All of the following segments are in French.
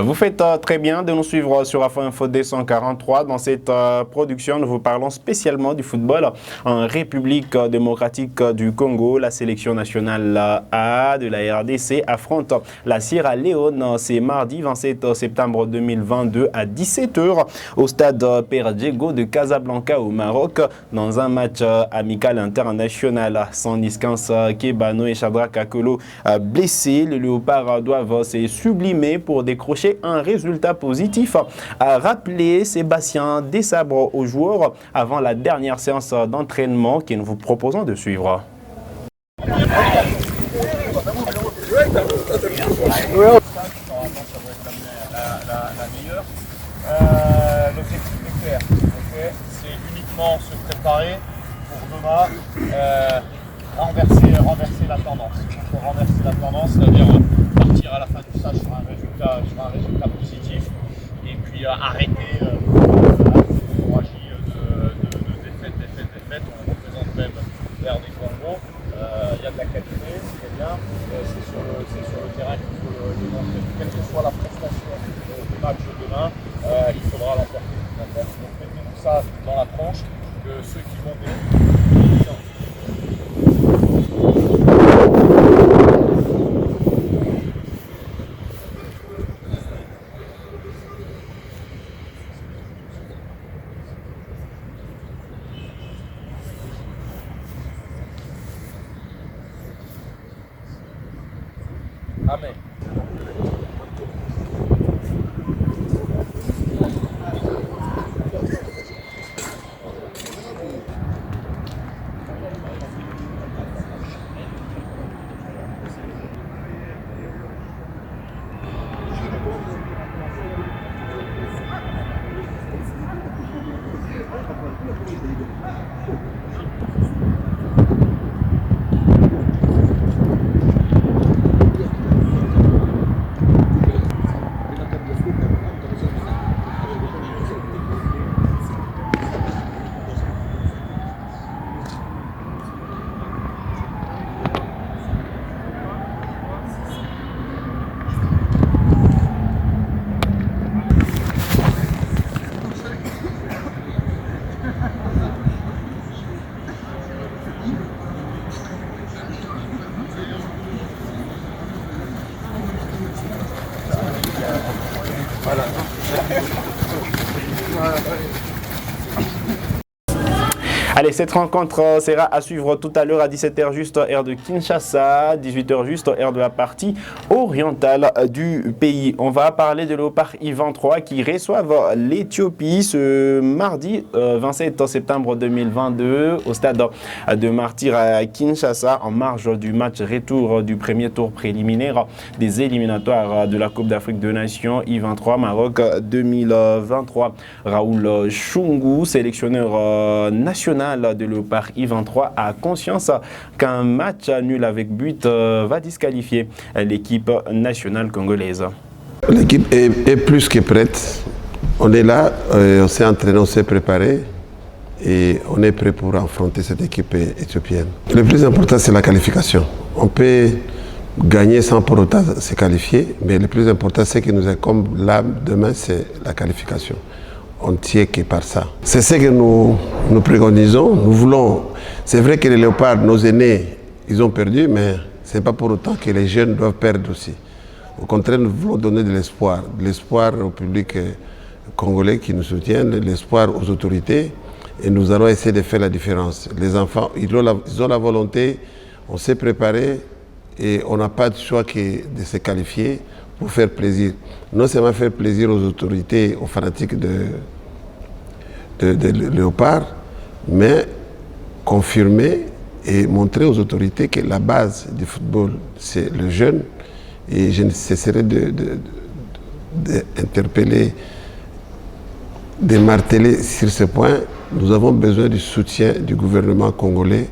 Vous faites très bien de nous suivre sur Afro Info 243. Dans cette production, nous vous parlons spécialement du football en République démocratique du Congo. La sélection nationale A de la RDC affronte la Sierra Leone. C'est mardi 27 septembre 2022 à 17h au stade Père Diego de Casablanca au Maroc dans un match amical international. Sandiscans Kebano et Shadrack Akolo blessés, les Léopards doivent se sublimer pour décrocher un résultat positif. A rappelé Sébastien Desabres aux joueurs avant la dernière séance d'entraînement que nous vous proposons de suivre. L'objectif est clair, c'est uniquement se préparer pour demain renverser la tendance. Il faut renverser la tendance, c'est-à-dire partir à la fin du stage sur un résultat positif et puis arrêter l'hémorragie de défaite. On représente même l'air des Congo. Il y a de la qualité, c'est bien. C'est sur le terrain qu'il faut le démontrer. Quelle que soit la prestation du match de demain, il faudra l'emporter. Donc mettez-vous ça dans la tranche que ceux qui vont Amen. Allez, cette rencontre sera à suivre tout à l'heure à 17h juste heure de Kinshasa, 18h juste heure de la partie orientale du pays. On va parler de Léopard I-23 qui reçoivent l'Éthiopie ce mardi 27 septembre 2022 au stade de Martyr à Kinshasa en marge du match retour du premier tour préliminaire des éliminatoires de la Coupe d'Afrique des Nations I-23 Maroc 2023. Raoul Chungu, sélectionneur national de Léopard I-23 a conscience qu'un match nul avec but va disqualifier l'équipe nationale congolaise. L'équipe est plus que prête. On est là, on s'est entraîné, on s'est préparé et on est prêt pour affronter cette équipe éthiopienne. Le plus important, c'est la qualification. On peut gagner sans pour autant se qualifier, mais le plus important, c'est que nous comme là, demain, c'est la qualification. On ne tient que par ça. C'est ce que nous préconisons. Nous voulons. C'est vrai que les léopards, nos aînés, ils ont perdu, mais ce n'est pas pour autant que les jeunes doivent perdre aussi. Au contraire, nous voulons donner de l'espoir au public congolais qui nous soutiennent, l'espoir aux autorités, et nous allons essayer de faire la différence. Les enfants, ils ont la volonté, on s'est préparé, et on n'a pas de choix que de se qualifier pour faire plaisir. Non seulement faire plaisir aux autorités, aux fanatiques de Léopard, mais confirmer et montrer aux autorités que la base du football, c'est le jeune. Et je ne cesserai d'interpeller, de marteler sur ce point. Nous avons besoin du soutien du gouvernement congolais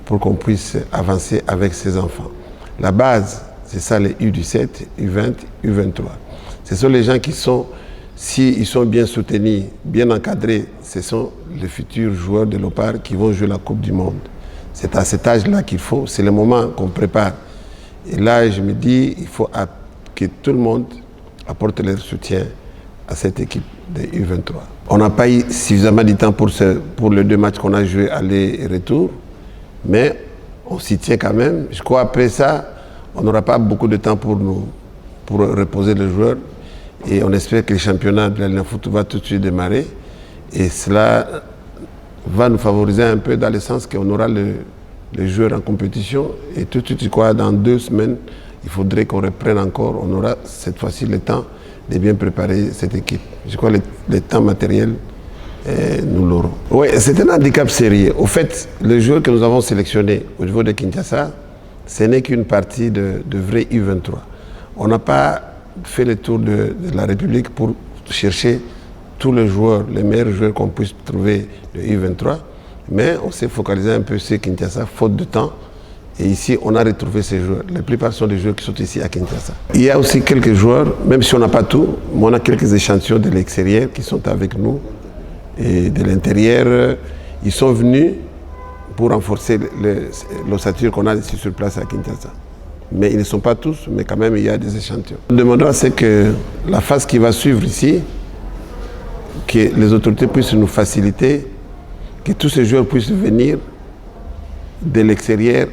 pour qu'on puisse avancer avec ces enfants. La base, c'est ça les U17, U20, U23. Ce sont les gens qui sont, s'ils sont bien soutenus, bien encadrés, ce sont les futurs joueurs de Léopard qui vont jouer la Coupe du Monde. C'est à cet âge-là qu'il faut, c'est le moment qu'on prépare. Et là, je me dis, il faut que tout le monde apportent leur soutien à cette équipe de U23. On n'a pas eu suffisamment de temps pour les 2 matchs qu'on a joués aller et retour, mais on s'y tient quand même. Je crois après ça, on n'aura pas beaucoup de temps pour reposer les joueurs et on espère que le championnat de la foot va tout de suite démarrer et cela va nous favoriser un peu dans le sens qu'on aura les joueurs en compétition et tout de suite, je crois, dans 2 semaines, il faudrait qu'on reprenne encore, on aura cette fois-ci le temps de bien préparer cette équipe. Je crois que le temps matériel, nous l'aurons. Oui, c'est un handicap sérieux. Au fait, les joueurs que nous avons sélectionnés au niveau de Kinshasa, ce n'est qu'une partie de vrai U23. On n'a pas fait le tour de la République pour chercher tous les joueurs, les meilleurs joueurs qu'on puisse trouver de U23, mais on s'est focalisé un peu sur Kinshasa, faute de temps. Et ici, on a retrouvé ces joueurs. La plupart sont des joueurs qui sont ici à Kinshasa. Il y a aussi quelques joueurs, même si on n'a pas tout, mais on a quelques échantillons de l'extérieur qui sont avec nous. Et de l'intérieur, ils sont venus pour renforcer l'ossature qu'on a ici sur place à Kinshasa. Mais ils ne sont pas tous, mais quand même, il y a des échantillons. Nous demandons, c'est que la phase qui va suivre ici, que les autorités puissent nous faciliter, que tous ces joueurs puissent venir de l'extérieur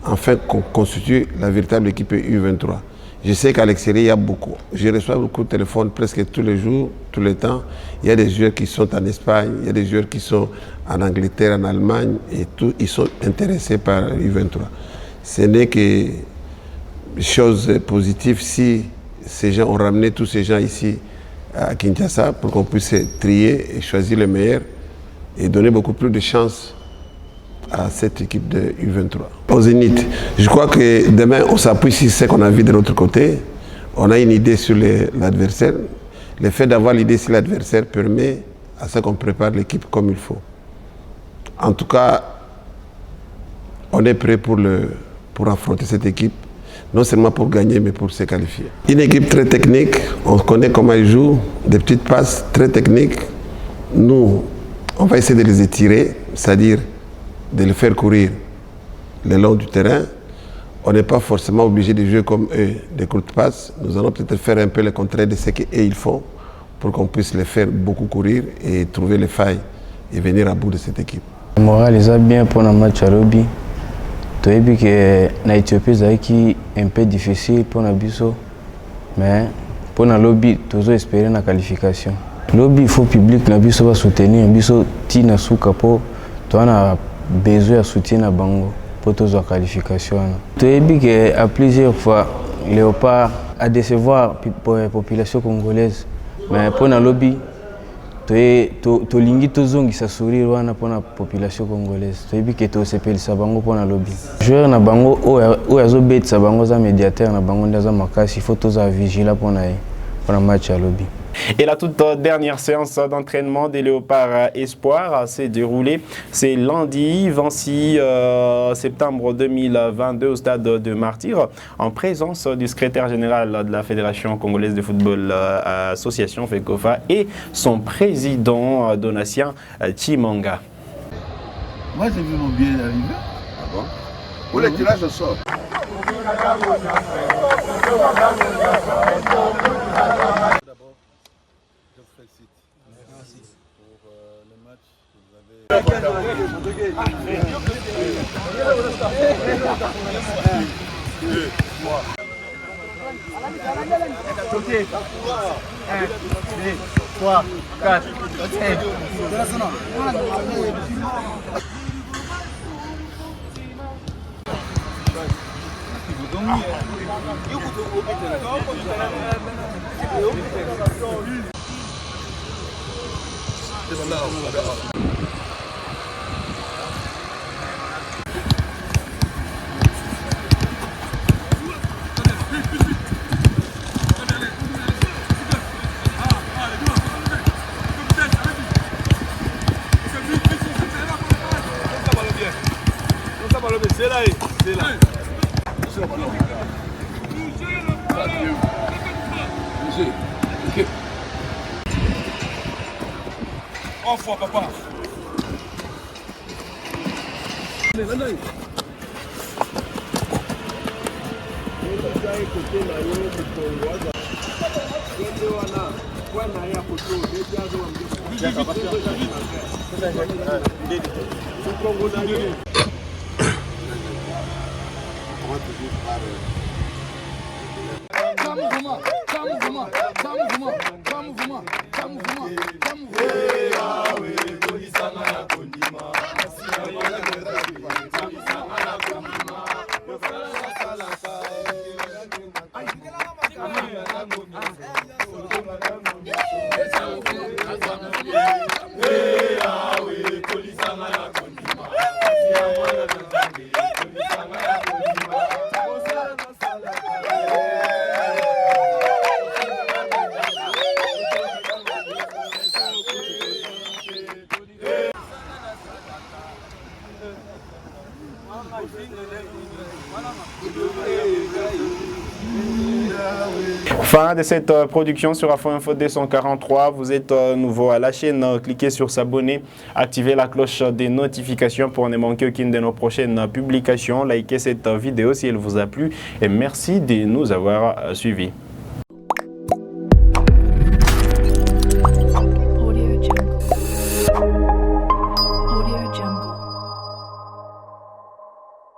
afin qu'on constitue la véritable équipe U23. Je sais qu'à l'extérieur, il y a beaucoup. Je reçois beaucoup de téléphones presque tous les jours, tout le temps. Il y a des joueurs qui sont en Espagne, il y a des joueurs qui sont en Angleterre, en Allemagne, et tout, ils sont intéressés par U23. Ce n'est que chose positive si ces gens ont ramené tous ces gens ici à Kinshasa pour qu'on puisse trier et choisir les meilleurs et donner beaucoup plus de chances à cette équipe de U23. Au Zénith, je crois que demain, on s'appuie sur ce qu'on a vu de l'autre côté. On a une idée sur l'adversaire. Le fait d'avoir l'idée sur l'adversaire permet à ce qu'on prépare l'équipe comme il faut. En tout cas, on est prêt pour affronter cette équipe, non seulement pour gagner, mais pour se qualifier. Une équipe très technique, on connaît comment ils jouent, des petites passes très techniques. Nous, on va essayer de les étirer, c'est-à-dire de les faire courir le long du terrain. On n'est pas forcément obligé de jouer comme eux, des courtes passes. Nous allons peut-être faire un peu le contraire de ce qu'ils font pour qu'on puisse les faire beaucoup courir et trouver les failles et venir à bout de cette équipe. Le moral est bien pour le match à Lobby. Tu as vu que l'Éthiopie est un peu difficile pour le biso, mais pour le Lobby, tu as espéré la qualification. Lobby, il faut que le public va soutenir, le biso tina souka pour tu as besoin de soutien à Bango pour la qualification. Tu as vu qu'à plusieurs fois, Léopard a décevoir la population congolaise, mais pour le Lobby, tu as sourire pour la population congolaise. Tu as vu que tu as Bango pour le Lobby. Les joueurs na Bango, ils ont médiateur na Bango, il faut tous vigiler pour le match à Lobby. Et la toute dernière séance d'entraînement des Léopards Espoir s'est déroulée. C'est lundi 26 septembre 2022 au stade de Martyr, en présence du secrétaire général de la Fédération congolaise de football, association FECOFA, et son président Donatien Chimanga. Moi j'ai vu mon billet arriver. Ah bon? Où le tirage au sort? Merci pour le match que vous avez. Ok. 1, 2, 3, 4, 5. C'est là, c'est là. En fois, papa. Fin de cette production sur Afro Info 243. Vous êtes nouveau à la chaîne, cliquez sur s'abonner, activez la cloche des notifications pour ne manquer aucune de nos prochaines publications. Likez cette vidéo si elle vous a plu et merci de nous avoir suivis.